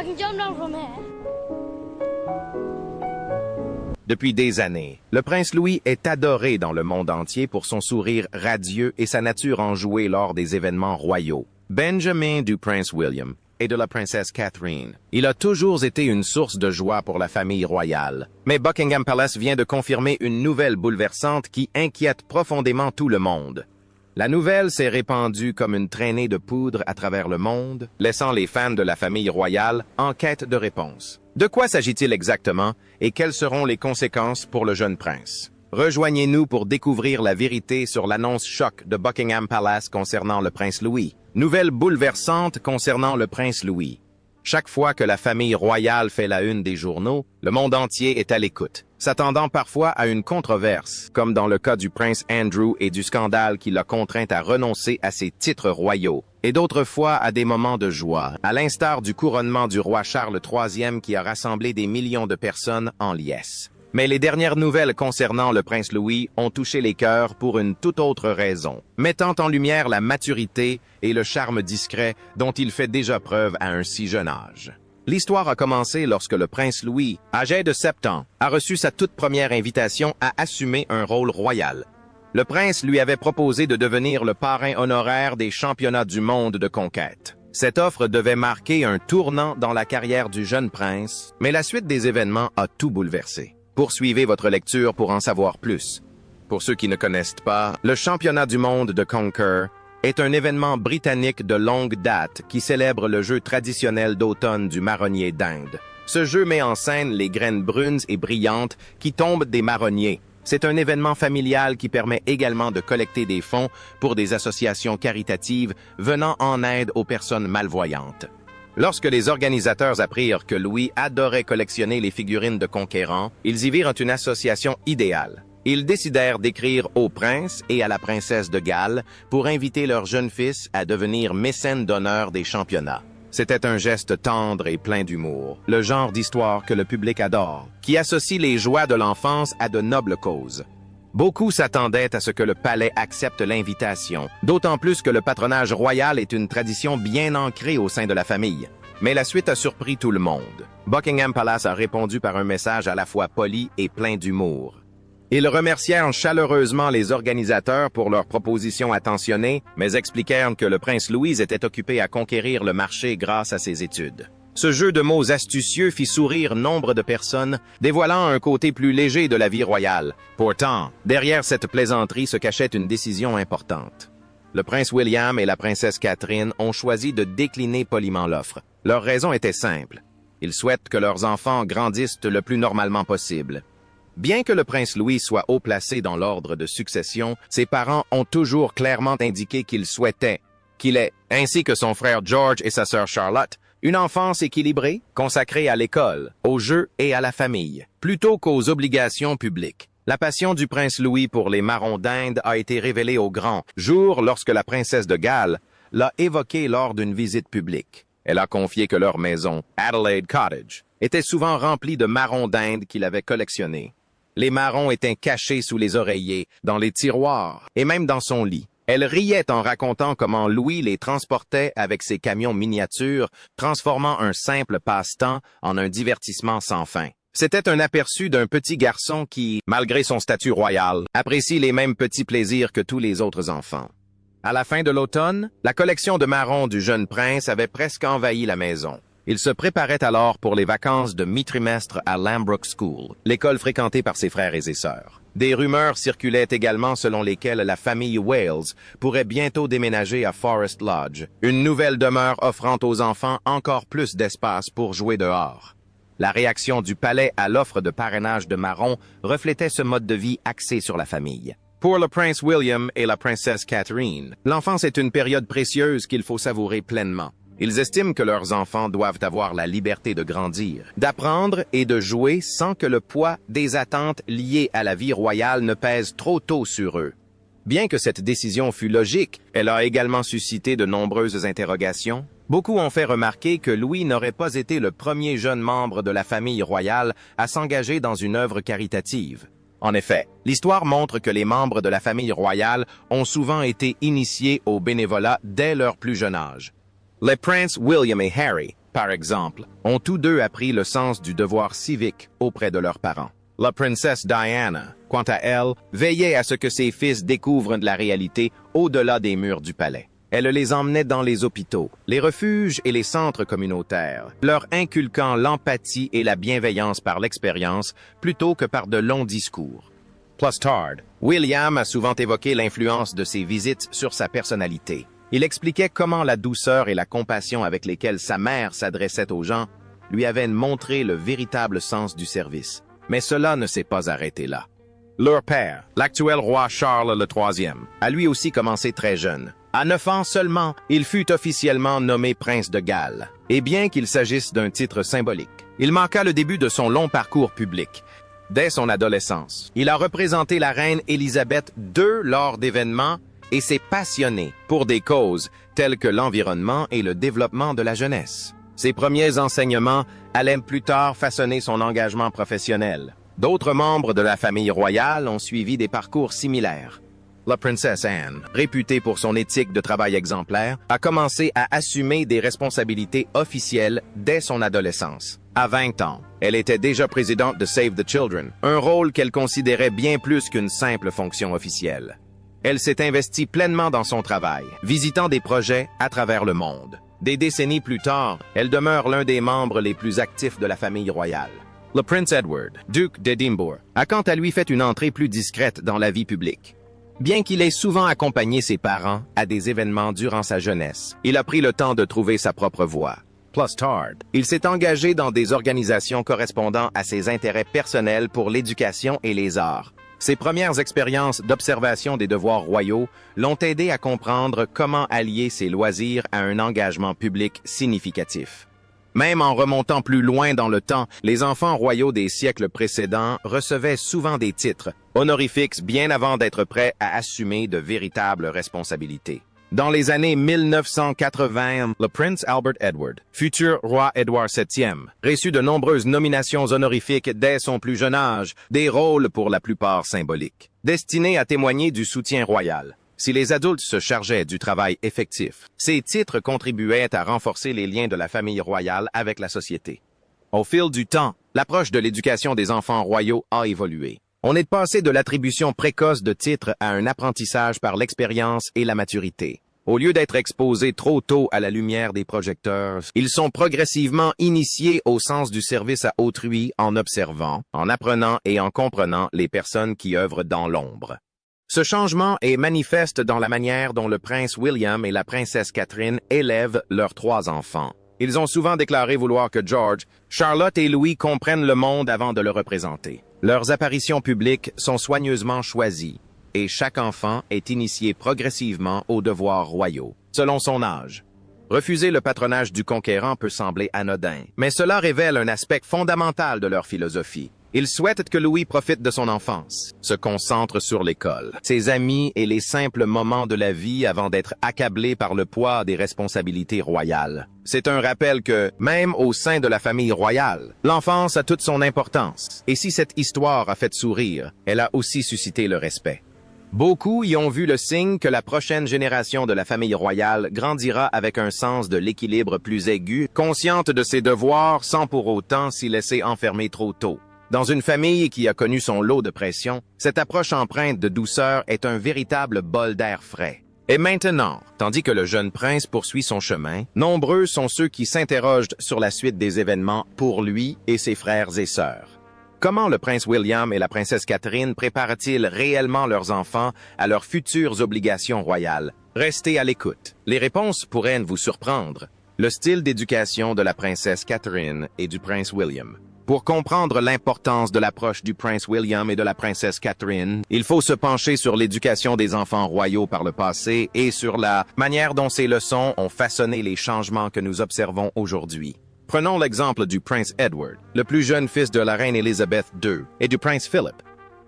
I can jump down from here. Depuis des années, le prince Louis est adoré dans le monde entier pour son sourire radieux et sa nature enjouée lors des événements royaux. Benjamin du prince William et de la princesse Catherine. Il a toujours été une source de joie pour la famille royale. Mais Buckingham Palace vient de confirmer une nouvelle bouleversante qui inquiète profondément tout le monde. La nouvelle s'est répandue comme une traînée de poudre à travers le monde, laissant les fans de la famille royale en quête de réponses. De quoi s'agit-il exactement et quelles seront les conséquences pour le jeune prince? Rejoignez-nous pour découvrir la vérité sur l'annonce choc de Buckingham Palace concernant le prince Louis. Nouvelle bouleversante concernant le prince Louis. Chaque fois que la famille royale fait la une des journaux, le monde entier est à l'écoute, s'attendant parfois à une controverse, comme dans le cas du prince Andrew et du scandale qui l'a contraint à renoncer à ses titres royaux, et d'autres fois à des moments de joie, à l'instar du couronnement du roi Charles III qui a rassemblé des millions de personnes en liesse. Mais les dernières nouvelles concernant le prince Louis ont touché les cœurs pour une toute autre raison, mettant en lumière la maturité et le charme discret dont il fait déjà preuve à un si jeune âge. L'histoire a commencé lorsque le prince Louis, âgé de 7 ans, a reçu sa toute première invitation à assumer un rôle royal. Le prince lui avait proposé de devenir le parrain honoraire des championnats du monde de conquête. Cette offre devait marquer un tournant dans la carrière du jeune prince, mais la suite des événements a tout bouleversé. Poursuivez votre lecture pour en savoir plus. Pour ceux qui ne connaissent pas, le championnat du monde de Conquer est un événement britannique de longue date qui célèbre le jeu traditionnel d'automne du marronnier d'Inde. Ce jeu met en scène les graines brunes et brillantes qui tombent des marronniers. C'est un événement familial qui permet également de collecter des fonds pour des associations caritatives venant en aide aux personnes malvoyantes. Lorsque les organisateurs apprirent que Louis adorait collectionner les figurines de conquérants, ils y virent une association idéale. Ils décidèrent d'écrire au prince et à la princesse de Galles pour inviter leur jeune fils à devenir mécène d'honneur des championnats. C'était un geste tendre et plein d'humour, le genre d'histoire que le public adore, qui associe les joies de l'enfance à de nobles causes. Beaucoup s'attendaient à ce que le palais accepte l'invitation, d'autant plus que le patronage royal est une tradition bien ancrée au sein de la famille. Mais la suite a surpris tout le monde. Buckingham Palace a répondu par un message à la fois poli et plein d'humour. Ils remercièrent chaleureusement les organisateurs pour leur proposition attentionnée, mais expliquèrent que le prince Louis était occupé à conquérir le marché grâce à ses études. Ce jeu de mots astucieux fit sourire nombre de personnes, dévoilant un côté plus léger de la vie royale. Pourtant, derrière cette plaisanterie se cachait une décision importante. Le prince William et la princesse Catherine ont choisi de décliner poliment l'offre. Leur raison était simple. Ils souhaitent que leurs enfants grandissent le plus normalement possible. Bien que le prince Louis soit haut placé dans l'ordre de succession, ses parents ont toujours clairement indiqué qu'ils souhaitaient qu'il ait, ainsi que son frère George et sa sœur Charlotte, une enfance équilibrée, consacrée à l'école, aux jeux et à la famille, plutôt qu'aux obligations publiques. La passion du prince Louis pour les marrons d'Inde a été révélée au grand jour lorsque la princesse de Galles l'a évoquée lors d'une visite publique. Elle a confié que leur maison, Adelaide Cottage, était souvent remplie de marrons d'Inde qu'il avait collectionnés. Les marrons étaient cachés sous les oreillers, dans les tiroirs et même dans son lit. Elle riait en racontant comment Louis les transportait avec ses camions miniatures, transformant un simple passe-temps en un divertissement sans fin. C'était un aperçu d'un petit garçon qui, malgré son statut royal, apprécie les mêmes petits plaisirs que tous les autres enfants. À la fin de l'automne, la collection de marrons du jeune prince avait presque envahi la maison. Il se préparait alors pour les vacances de mi-trimestre à Lambrook School, l'école fréquentée par ses frères et ses sœurs. Des rumeurs circulaient également selon lesquelles la famille Wales pourrait bientôt déménager à Forest Lodge, une nouvelle demeure offrant aux enfants encore plus d'espace pour jouer dehors. La réaction du palais à l'offre de parrainage de marrons reflétait ce mode de vie axé sur la famille. Pour le prince William et la princesse Catherine, l'enfance est une période précieuse qu'il faut savourer pleinement. Ils estiment que leurs enfants doivent avoir la liberté de grandir, d'apprendre et de jouer sans que le poids des attentes liées à la vie royale ne pèse trop tôt sur eux. Bien que cette décision fût logique, elle a également suscité de nombreuses interrogations. Beaucoup ont fait remarquer que Louis n'aurait pas été le premier jeune membre de la famille royale à s'engager dans une œuvre caritative. En effet, l'histoire montre que les membres de la famille royale ont souvent été initiés au bénévolat dès leur plus jeune âge. Les princes William et Harry par exemple, ont tous deux appris le sens du devoir civique auprès de leurs parents. La princesse Diana, quant à elle, veillait à ce que ses fils découvrent la réalité au-delà des murs du palais. Elle les emmenait dans les hôpitaux, les refuges et les centres communautaires, leur inculquant l'empathie et la bienveillance par l'expérience plutôt que par de longs discours. Plus tard, William a souvent évoqué l'influence de ses visites sur sa personnalité. Il expliquait comment la douceur et la compassion avec lesquelles sa mère s'adressait aux gens lui avaient montré le véritable sens du service. Mais cela ne s'est pas arrêté là. Leur père, l'actuel roi Charles III, a lui aussi commencé très jeune. À 9 ans seulement, il fut officiellement nommé prince de Galles. Et bien qu'il s'agisse d'un titre symbolique, il marqua le début de son long parcours public. Dès son adolescence, il a représenté la reine Élisabeth II lors d'événements et s'est passionné pour des causes telles que l'environnement et le développement de la jeunesse. Ses premiers enseignements allaient plus tard façonner son engagement professionnel. D'autres membres de la famille royale ont suivi des parcours similaires. La princesse Anne, réputée pour son éthique de travail exemplaire, a commencé à assumer des responsabilités officielles dès son adolescence. À 20 ans, elle était déjà présidente de Save the Children, un rôle qu'elle considérait bien plus qu'une simple fonction officielle. Elle s'est investie pleinement dans son travail, visitant des projets à travers le monde. Des décennies plus tard, elle demeure l'un des membres les plus actifs de la famille royale. Le prince Edward, duc d'Édimbourg, a quant à lui fait une entrée plus discrète dans la vie publique. Bien qu'il ait souvent accompagné ses parents à des événements durant sa jeunesse, il a pris le temps de trouver sa propre voie. Plus tard, il s'est engagé dans des organisations correspondant à ses intérêts personnels pour l'éducation et les arts. Ses premières expériences d'observation des devoirs royaux l'ont aidé à comprendre comment allier ses loisirs à un engagement public significatif. Même en remontant plus loin dans le temps, les enfants royaux des siècles précédents recevaient souvent des titres honorifiques bien avant d'être prêts à assumer de véritables responsabilités. Dans les années 1980, le prince Albert Edward, futur roi Édouard VII, reçut de nombreuses nominations honorifiques dès son plus jeune âge, des rôles pour la plupart symboliques, destinés à témoigner du soutien royal. Si les adultes se chargeaient du travail effectif, ces titres contribuaient à renforcer les liens de la famille royale avec la société. Au fil du temps, l'approche de l'éducation des enfants royaux a évolué. On est passé de l'attribution précoce de titres à un apprentissage par l'expérience et la maturité. Au lieu d'être exposés trop tôt à la lumière des projecteurs, ils sont progressivement initiés au sens du service à autrui en observant, en apprenant et en comprenant les personnes qui œuvrent dans l'ombre. Ce changement est manifeste dans la manière dont le prince William et la princesse Catherine élèvent leurs 3 enfants. Ils ont souvent déclaré vouloir que George, Charlotte et Louis comprennent le monde avant de le représenter. Leurs apparitions publiques sont soigneusement choisies, et chaque enfant est initié progressivement aux devoirs royaux, selon son âge. Refuser le patronage du conquérant peut sembler anodin, mais cela révèle un aspect fondamental de leur philosophie. Ils souhaitent que Louis profite de son enfance, se concentre sur l'école, ses amis et les simples moments de la vie avant d'être accablé par le poids des responsabilités royales. C'est un rappel que, même au sein de la famille royale, l'enfance a toute son importance. Et si cette histoire a fait sourire, elle a aussi suscité le respect. Beaucoup y ont vu le signe que la prochaine génération de la famille royale grandira avec un sens de l'équilibre plus aigu, consciente de ses devoirs sans pour autant s'y laisser enfermer trop tôt. Dans une famille qui a connu son lot de pression, cette approche empreinte de douceur est un véritable bol d'air frais. Et maintenant, tandis que le jeune prince poursuit son chemin, nombreux sont ceux qui s'interrogent sur la suite des événements pour lui et ses frères et sœurs. Comment le prince William et la princesse Catherine préparent-ils réellement leurs enfants à leurs futures obligations royales? Restez à l'écoute. Les réponses pourraient vous surprendre. Le style d'éducation de la princesse Catherine et du prince William. Pour comprendre l'importance de l'approche du prince William et de la princesse Catherine, il faut se pencher sur l'éducation des enfants royaux par le passé et sur la manière dont ces leçons ont façonné les changements que nous observons aujourd'hui. Prenons l'exemple du prince Edward, le plus jeune fils de la reine Élisabeth II, et du prince Philip.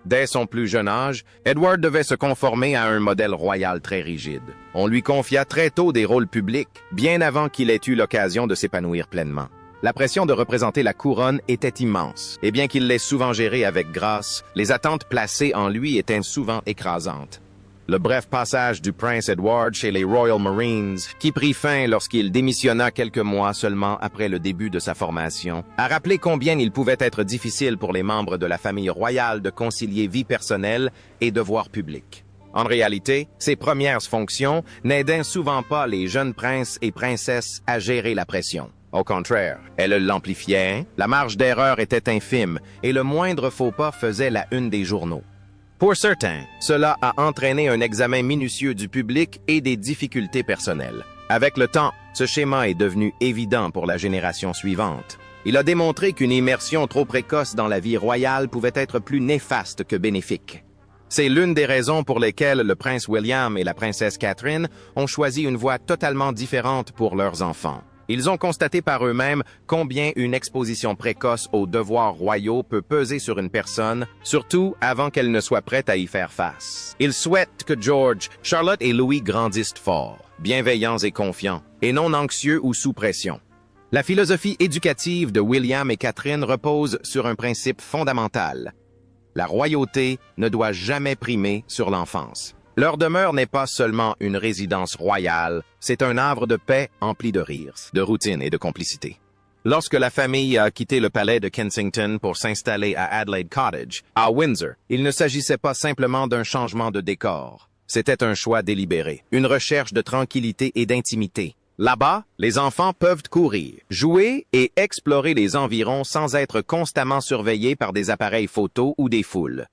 Dès son plus jeune âge, Edward devait se conformer à un modèle royal très rigide. On lui confia très tôt des rôles publics, bien avant qu'il ait eu l'occasion de s'épanouir pleinement. La pression de représenter la couronne était immense, et bien qu'il l'ait souvent gérée avec grâce, les attentes placées en lui étaient souvent écrasantes. Le bref passage du prince Edward chez les Royal Marines, qui prit fin lorsqu'il démissionna quelques mois seulement après le début de sa formation, a rappelé combien il pouvait être difficile pour les membres de la famille royale de concilier vie personnelle et devoirs publics. En réalité, ses premières fonctions n'aidaient souvent pas les jeunes princes et princesses à gérer la pression. Au contraire, elles l'amplifiaient, la marge d'erreur était infime et le moindre faux pas faisait la une des journaux. Pour certains, cela a entraîné un examen minutieux du public et des difficultés personnelles. Avec le temps, ce schéma est devenu évident pour la génération suivante. Il a démontré qu'une immersion trop précoce dans la vie royale pouvait être plus néfaste que bénéfique. C'est l'une des raisons pour lesquelles le prince William et la princesse Catherine ont choisi une voie totalement différente pour leurs enfants. Ils ont constaté par eux-mêmes combien une exposition précoce aux devoirs royaux peut peser sur une personne, surtout avant qu'elle ne soit prête à y faire face. Ils souhaitent que George, Charlotte et Louis grandissent forts, bienveillants et confiants, et non anxieux ou sous pression. La philosophie éducative de William et Catherine repose sur un principe fondamental. La royauté ne doit jamais primer sur l'enfance. Leur demeure n'est pas seulement une résidence royale, c'est un havre de paix empli de rires, de routine et de complicité. Lorsque la famille a quitté le palais de Kensington pour s'installer à Adelaide Cottage, à Windsor, il ne s'agissait pas simplement d'un changement de décor. C'était un choix délibéré, une recherche de tranquillité et d'intimité. Là-bas, les enfants peuvent courir, jouer et explorer les environs sans être constamment surveillés par des appareils photo ou des foules.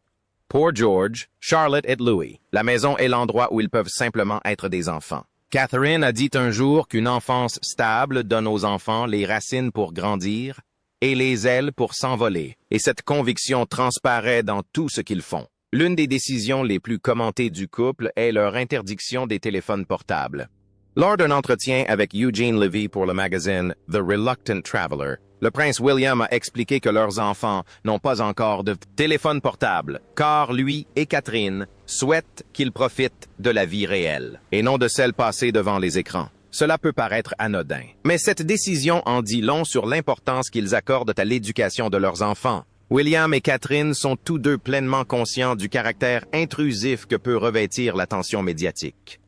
Pour George, Charlotte et Louis, la maison est l'endroit où ils peuvent simplement être des enfants. Catherine a dit un jour qu'une enfance stable donne aux enfants les racines pour grandir et les ailes pour s'envoler, et cette conviction transparaît dans tout ce qu'ils font. L'une des décisions les plus commentées du couple est leur interdiction des téléphones portables. Lors d'un entretien avec Eugene Levy pour le magazine The Reluctant Traveler, le prince William a expliqué que leurs enfants n'ont pas encore de téléphone portable, car lui et Catherine souhaitent qu'ils profitent de la vie réelle, et non de celle passée devant les écrans. Cela peut paraître anodin, mais cette décision en dit long sur l'importance qu'ils accordent à l'éducation de leurs enfants. William et Catherine sont tous deux pleinement conscients du caractère intrusif que peut revêtir l'attention médiatique.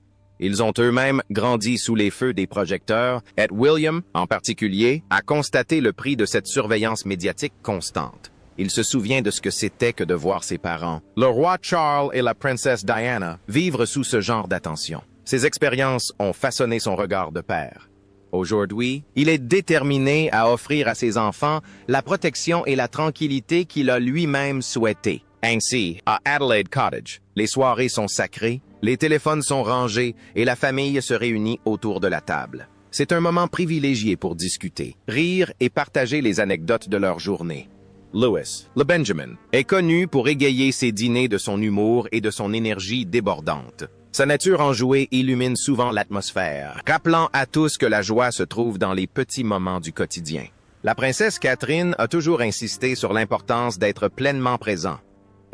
Ils ont eux-mêmes grandi sous les feux des projecteurs, et William, en particulier, a constaté le prix de cette surveillance médiatique constante. Il se souvient de ce que c'était que de voir ses parents, le roi Charles et la princesse Diana, vivre sous ce genre d'attention. Ces expériences ont façonné son regard de père. Aujourd'hui, il est déterminé à offrir à ses enfants la protection et la tranquillité qu'il a lui-même souhaitées. Ainsi, à Adelaide Cottage, les soirées sont sacrées, les téléphones sont rangés et la famille se réunit autour de la table. C'est un moment privilégié pour discuter, rire et partager les anecdotes de leur journée. Louis, le Benjamin, est connu pour égayer ses dîners de son humour et de son énergie débordante. Sa nature enjouée illumine souvent l'atmosphère, rappelant à tous que la joie se trouve dans les petits moments du quotidien. La princesse Catherine a toujours insisté sur l'importance d'être pleinement présent.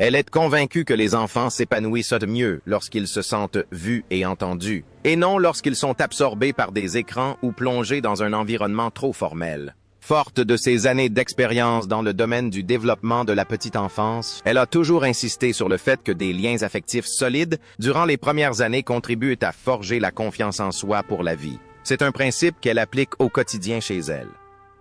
Elle est convaincue que les enfants s'épanouissent mieux lorsqu'ils se sentent vus et entendus, et non lorsqu'ils sont absorbés par des écrans ou plongés dans un environnement trop formel. Forte de ses années d'expérience dans le domaine du développement de la petite enfance, elle a toujours insisté sur le fait que des liens affectifs solides durant les premières années contribuent à forger la confiance en soi pour la vie. C'est un principe qu'elle applique au quotidien chez elle.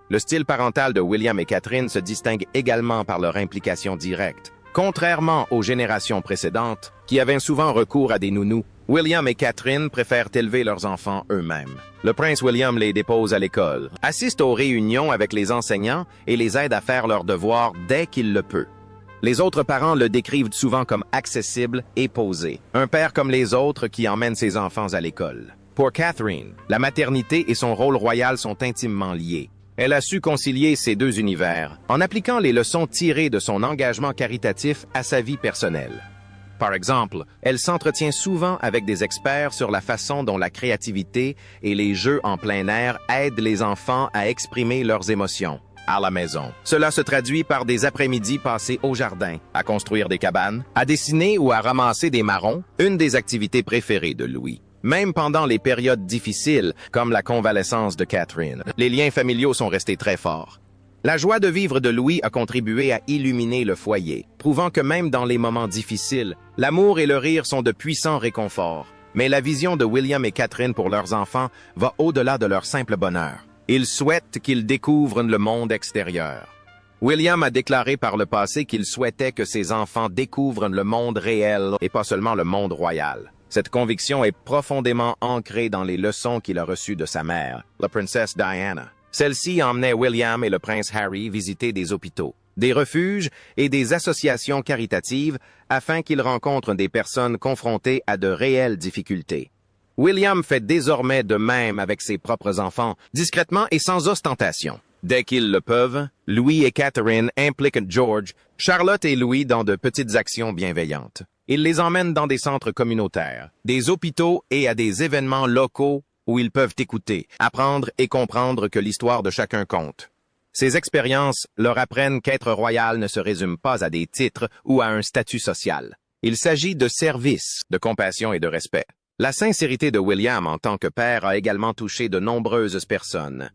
Le style parental de William et Catherine se distingue également par leur implication directe. Contrairement aux générations précédentes, qui avaient souvent recours à des nounous, William et Catherine préfèrent élever leurs enfants eux-mêmes. Le prince William les dépose à l'école, assiste aux réunions avec les enseignants et les aide à faire leurs devoirs dès qu'il le peut. Les autres parents le décrivent souvent comme accessible et posé, un père comme les autres qui emmène ses enfants à l'école. Pour Catherine, la maternité et son rôle royal sont intimement liés. Elle a su concilier ces deux univers en appliquant les leçons tirées de son engagement caritatif à sa vie personnelle. Par exemple, elle s'entretient souvent avec des experts sur la façon dont la créativité et les jeux en plein air aident les enfants à exprimer leurs émotions à la maison. Cela se traduit par des après-midi passés au jardin, à construire des cabanes, à dessiner ou à ramasser des marrons, une des activités préférées de Louis. Même pendant les périodes difficiles, comme la convalescence de Catherine, les liens familiaux sont restés très forts. La joie de vivre de Louis a contribué à illuminer le foyer, prouvant que même dans les moments difficiles, l'amour et le rire sont de puissants réconforts. Mais la vision de William et Catherine pour leurs enfants va au-delà de leur simple bonheur. Ils souhaitent qu'ils découvrent le monde extérieur. William a déclaré par le passé qu'il souhaitait que ses enfants découvrent le monde réel et pas seulement le monde royal. Cette conviction est profondément ancrée dans les leçons qu'il a reçues de sa mère, la princesse Diana. Celle-ci emmenait William et le prince Harry visiter des hôpitaux, des refuges et des associations caritatives afin qu'ils rencontrent des personnes confrontées à de réelles difficultés. William fait désormais de même avec ses propres enfants, discrètement et sans ostentation. Dès qu'ils le peuvent, Louis et Catherine impliquent George, Charlotte et Louis dans de petites actions bienveillantes. Ils les emmènent dans des centres communautaires, des hôpitaux et à des événements locaux où ils peuvent écouter, apprendre et comprendre que l'histoire de chacun compte. Ces expériences leur apprennent qu'être royal ne se résume pas à des titres ou à un statut social. Il s'agit de service, de compassion et de respect. La sincérité de William en tant que père a également touché de nombreuses personnes.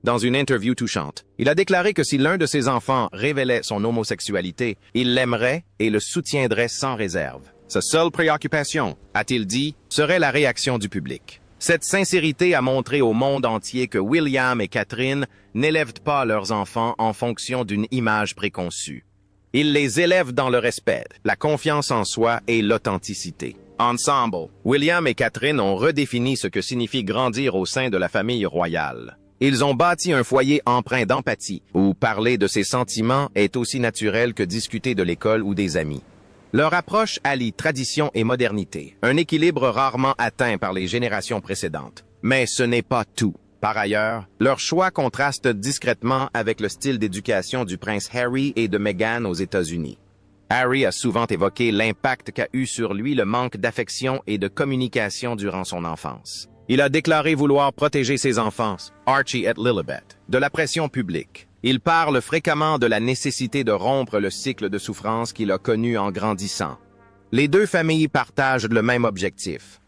Dans une interview touchante, il a déclaré que si l'un de ses enfants révélait son homosexualité, il l'aimerait et le soutiendrait sans réserve. Sa seule préoccupation, a-t-il dit, serait la réaction du public. Cette sincérité a montré au monde entier que William et Catherine n'élèvent pas leurs enfants en fonction d'une image préconçue. Ils les élèvent dans le respect, la confiance en soi et l'authenticité. Ensemble, William et Catherine ont redéfini ce que signifie grandir au sein de la famille royale. Ils ont bâti un foyer empreint d'empathie, où parler de ses sentiments est aussi naturel que discuter de l'école ou des amis. Leur approche allie tradition et modernité, un équilibre rarement atteint par les générations précédentes. Mais ce n'est pas tout. Par ailleurs, leur choix contraste discrètement avec le style d'éducation du prince Harry et de Meghan aux États-Unis. Harry a souvent évoqué l'impact qu'a eu sur lui le manque d'affection et de communication durant son enfance. Il a déclaré vouloir protéger ses enfants, Archie et Lilibet, de la pression publique. Il parle fréquemment de la nécessité de rompre le cycle de souffrance qu'il a connu en grandissant. Les deux familles partagent le même objectif: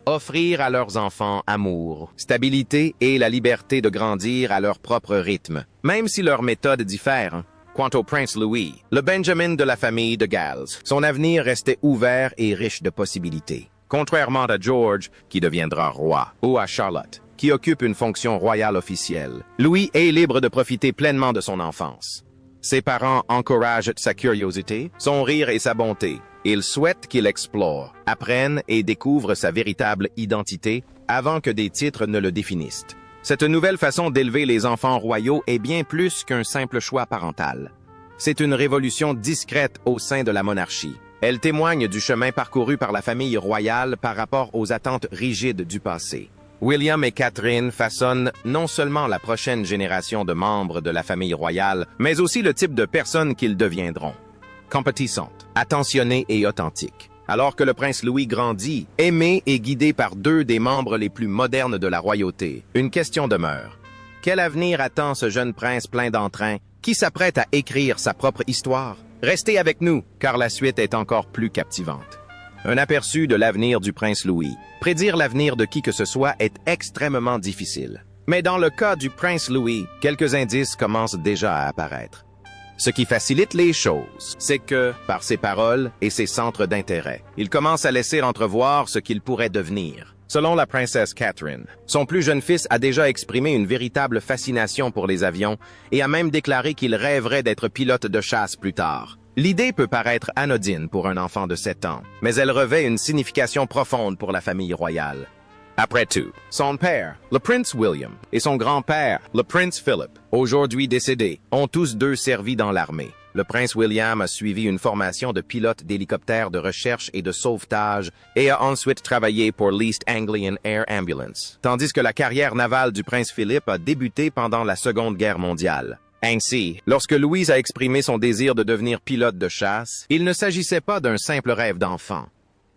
offrir à leurs enfants amour, stabilité et la liberté de grandir à leur propre rythme, même si leurs méthodes diffèrent. Quant au prince Louis, le Benjamin de la famille de Galles, son avenir restait ouvert et riche de possibilités. Contrairement à George, qui deviendra roi, ou à Charlotte, qui occupe une fonction royale officielle, Louis est libre de profiter pleinement de son enfance. Ses parents encouragent sa curiosité, son rire et sa bonté. Ils souhaitent qu'il explore, apprenne et découvre sa véritable identité avant que des titres ne le définissent. Cette nouvelle façon d'élever les enfants royaux est bien plus qu'un simple choix parental. C'est une révolution discrète au sein de la monarchie. Elle témoigne du chemin parcouru par la famille royale par rapport aux attentes rigides du passé. William et Catherine façonnent non seulement la prochaine génération de membres de la famille royale, mais aussi le type de personnes qu'ils deviendront. Compétissantes, attentionnées et authentiques. Alors que le prince Louis grandit, aimé et guidé par deux des membres les plus modernes de la royauté, une question demeure. Quel avenir attend ce jeune prince plein d'entrain qui s'apprête à écrire sa propre histoire? Restez avec nous, car la suite est encore plus captivante. Un aperçu de l'avenir du prince Louis. Prédire l'avenir de qui que ce soit est extrêmement difficile. Mais dans le cas du prince Louis, quelques indices commencent déjà à apparaître. Ce qui facilite les choses, c'est que, par ses paroles et ses centres d'intérêt, il commence à laisser entrevoir ce qu'il pourrait devenir. Selon la princesse Catherine, son plus jeune fils a déjà exprimé une véritable fascination pour les avions et a même déclaré qu'il rêverait d'être pilote de chasse plus tard. L'idée peut paraître anodine pour un enfant de 7 ans, mais elle revêt une signification profonde pour la famille royale. Après tout, son père, le prince William, et son grand-père, le prince Philip, aujourd'hui décédés, ont tous deux servi dans l'armée. Le prince William a suivi une formation de pilote d'hélicoptères de recherche et de sauvetage et a ensuite travaillé pour l'East Anglian Air Ambulance, tandis que la carrière navale du prince Philip a débuté pendant la Seconde Guerre mondiale. Ainsi, lorsque Louise a exprimé son désir de devenir pilote de chasse, il ne s'agissait pas d'un simple rêve d'enfant.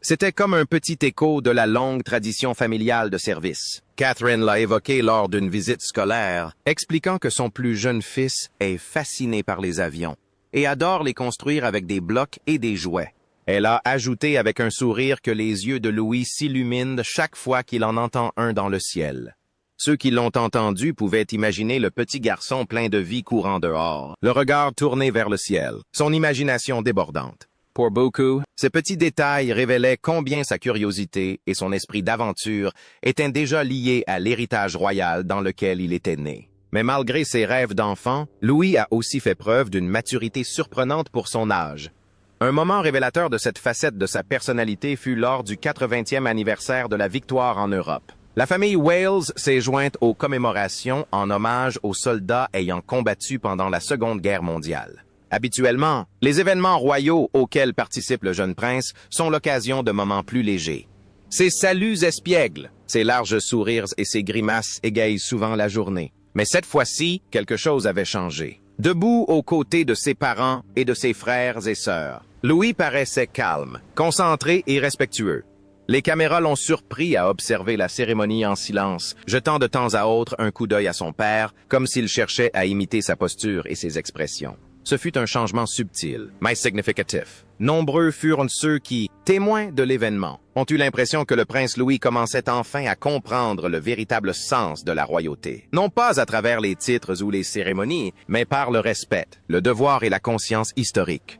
C'était comme un petit écho de la longue tradition familiale de service. Catherine l'a évoqué lors d'une visite scolaire, expliquant que son plus jeune fils est fasciné par les avions et adore les construire avec des blocs et des jouets. Elle a ajouté avec un sourire que les yeux de Louis s'illuminent chaque fois qu'il en entend un dans le ciel. Ceux qui l'ont entendu pouvaient imaginer le petit garçon plein de vie courant dehors, le regard tourné vers le ciel, son imagination débordante. Pour beaucoup, ces petits détails révélaient combien sa curiosité et son esprit d'aventure étaient déjà liés à l'héritage royal dans lequel il était né. Mais malgré ses rêves d'enfant, Louis a aussi fait preuve d'une maturité surprenante pour son âge. Un moment révélateur de cette facette de sa personnalité fut lors du 80e anniversaire de la victoire en Europe. La famille Wales s'est jointe aux commémorations en hommage aux soldats ayant combattu pendant la Seconde Guerre mondiale. Habituellement, les événements royaux auxquels participe le jeune prince sont l'occasion de moments plus légers. Ses saluts espiègles, ses larges sourires et ses grimaces égayent souvent la journée. Mais cette fois-ci, quelque chose avait changé. Debout aux côtés de ses parents et de ses frères et sœurs, Louis paraissait calme, concentré et respectueux. Les caméras l'ont surpris à observer la cérémonie en silence, jetant de temps à autre un coup d'œil à son père, comme s'il cherchait à imiter sa posture et ses expressions. Ce fut un changement subtil, mais significatif. Nombreux furent ceux qui, témoins de l'événement, ont eu l'impression que le prince Louis commençait enfin à comprendre le véritable sens de la royauté. Non pas à travers les titres ou les cérémonies, mais par le respect, le devoir et la conscience historique.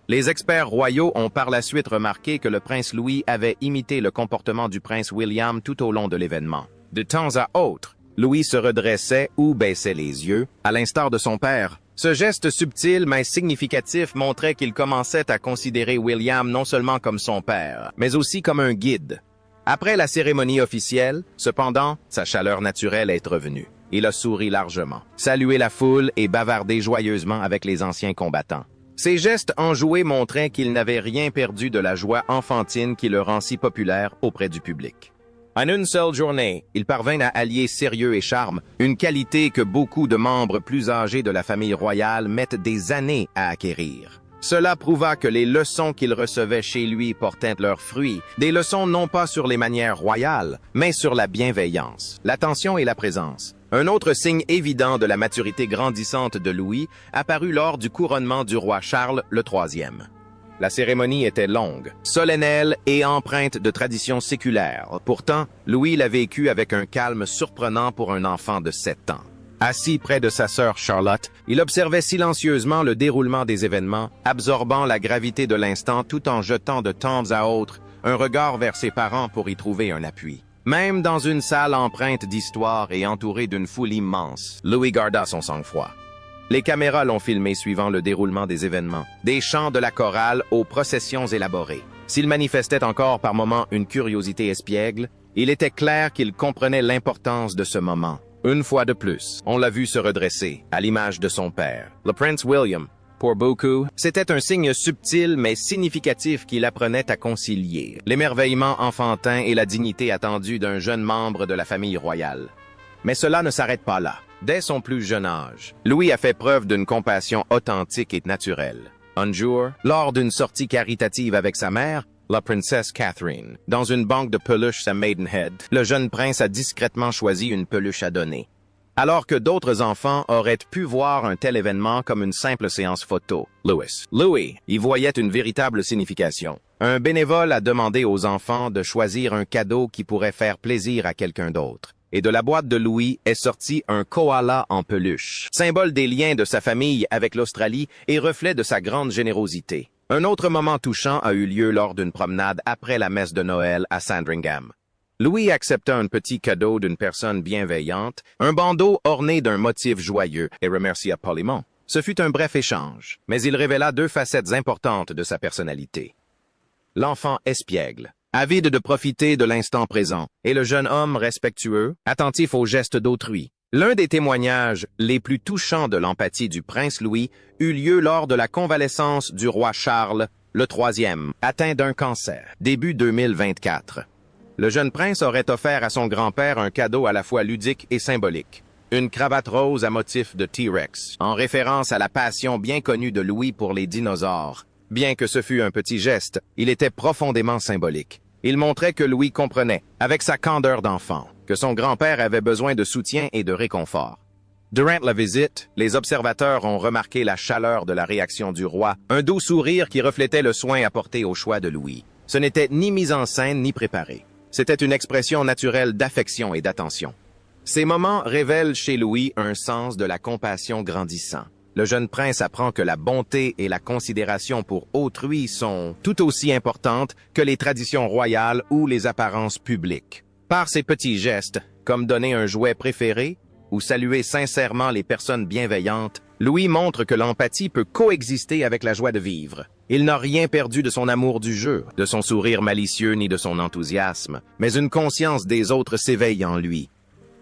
Les experts royaux ont par la suite remarqué que le prince Louis avait imité le comportement du prince William tout au long de l'événement. De temps à autre, Louis se redressait ou baissait les yeux, à l'instar de son père. Ce geste subtil mais significatif montrait qu'il commençait à considérer William non seulement comme son père, mais aussi comme un guide. Après la cérémonie officielle, cependant, sa chaleur naturelle est revenue. Il a souri largement, salué la foule et bavardé joyeusement avec les anciens combattants. Ses gestes enjoués montraient qu'il n'avait rien perdu de la joie enfantine qui le rend si populaire auprès du public. En une seule journée, il parvint à allier sérieux et charme, une qualité que beaucoup de membres plus âgés de la famille royale mettent des années à acquérir. Cela prouva que les leçons qu'il recevait chez lui portaient leurs fruits, des leçons non pas sur les manières royales, mais sur la bienveillance, l'attention et la présence. Un autre signe évident de la maturité grandissante de Louis apparut lors du couronnement du roi Charles III. La cérémonie était longue, solennelle et empreinte de traditions séculaires. Pourtant, Louis l'a vécue avec un calme surprenant pour un enfant de 7 ans. Assis près de sa sœur Charlotte, il observait silencieusement le déroulement des événements, absorbant la gravité de l'instant tout en jetant de temps à autre un regard vers ses parents pour y trouver un appui. Même dans une salle empreinte d'histoire et entourée d'une foule immense, Louis garda son sang-froid. Les caméras l'ont filmé suivant le déroulement des événements, des chants de la chorale aux processions élaborées. S'il manifestait encore par moments une curiosité espiègle, il était clair qu'il comprenait l'importance de ce moment. Une fois de plus, on l'a vu se redresser, à l'image de son père. Le prince William, pour beaucoup, c'était un signe subtil mais significatif qu'il apprenait à concilier, l'émerveillement enfantin et la dignité attendue d'un jeune membre de la famille royale. Mais cela ne s'arrête pas là. Dès son plus jeune âge, Louis a fait preuve d'une compassion authentique et naturelle. Un jour, lors d'une sortie caritative avec sa mère, la princesse Catherine, dans une banque de peluches à Maidenhead, le jeune prince a discrètement choisi une peluche à donner. Alors que d'autres enfants auraient pu voir un tel événement comme une simple séance photo, Louis y voyait une véritable signification. Un bénévole a demandé aux enfants de choisir un cadeau qui pourrait faire plaisir à quelqu'un d'autre. Et de la boîte de Louis est sorti un koala en peluche, symbole des liens de sa famille avec l'Australie et reflet de sa grande générosité. Un autre moment touchant a eu lieu lors d'une promenade après la messe de Noël à Sandringham. Louis accepta un petit cadeau d'une personne bienveillante, un bandeau orné d'un motif joyeux, et remercia poliment. Ce fut un bref échange, mais il révéla deux facettes importantes de sa personnalité. L'enfant espiègle, avide de profiter de l'instant présent, et le jeune homme respectueux, attentif aux gestes d'autrui. L'un des témoignages les plus touchants de l'empathie du prince Louis eut lieu lors de la convalescence du roi Charles III, atteint d'un cancer, début 2024. Le jeune prince aurait offert à son grand-père un cadeau à la fois ludique et symbolique. Une cravate rose à motif de T-Rex, en référence à la passion bien connue de Louis pour les dinosaures. Bien que ce fût un petit geste, il était profondément symbolique. Il montrait que Louis comprenait, avec sa candeur d'enfant, que son grand-père avait besoin de soutien et de réconfort. Durant la visite, les observateurs ont remarqué la chaleur de la réaction du roi, un doux sourire qui reflétait le soin apporté au choix de Louis. Ce n'était ni mis en scène ni préparé. C'était une expression naturelle d'affection et d'attention. Ces moments révèlent chez Louis un sens de la compassion grandissant. Le jeune prince apprend que la bonté et la considération pour autrui sont tout aussi importantes que les traditions royales ou les apparences publiques. Par ces petits gestes, comme donner un jouet préféré ou saluer sincèrement les personnes bienveillantes, Louis montre que l'empathie peut coexister avec la joie de vivre. Il n'a rien perdu de son amour du jeu, de son sourire malicieux ni de son enthousiasme, mais une conscience des autres s'éveille en lui.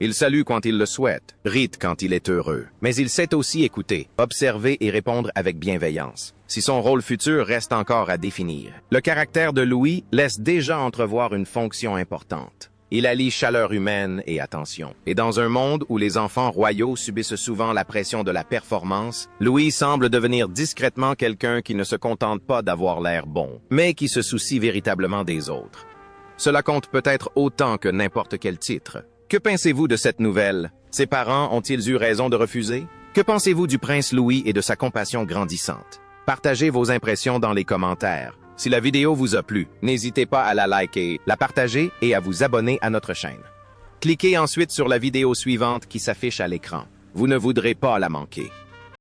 Il salue quand il le souhaite, rit quand il est heureux, mais il sait aussi écouter, observer et répondre avec bienveillance. Si son rôle futur reste encore à définir, le caractère de Louis laisse déjà entrevoir une fonction importante. Il allie chaleur humaine et attention. Et dans un monde où les enfants royaux subissent souvent la pression de la performance, Louis semble devenir discrètement quelqu'un qui ne se contente pas d'avoir l'air bon, mais qui se soucie véritablement des autres. Cela compte peut-être autant que n'importe quel titre. Que pensez-vous de cette nouvelle? Ses parents ont-ils eu raison de refuser? Que pensez-vous du prince Louis et de sa compassion grandissante? Partagez vos impressions dans les commentaires. Si la vidéo vous a plu, n'hésitez pas à la liker, la partager et à vous abonner à notre chaîne. Cliquez ensuite sur la vidéo suivante qui s'affiche à l'écran. Vous ne voudrez pas la manquer.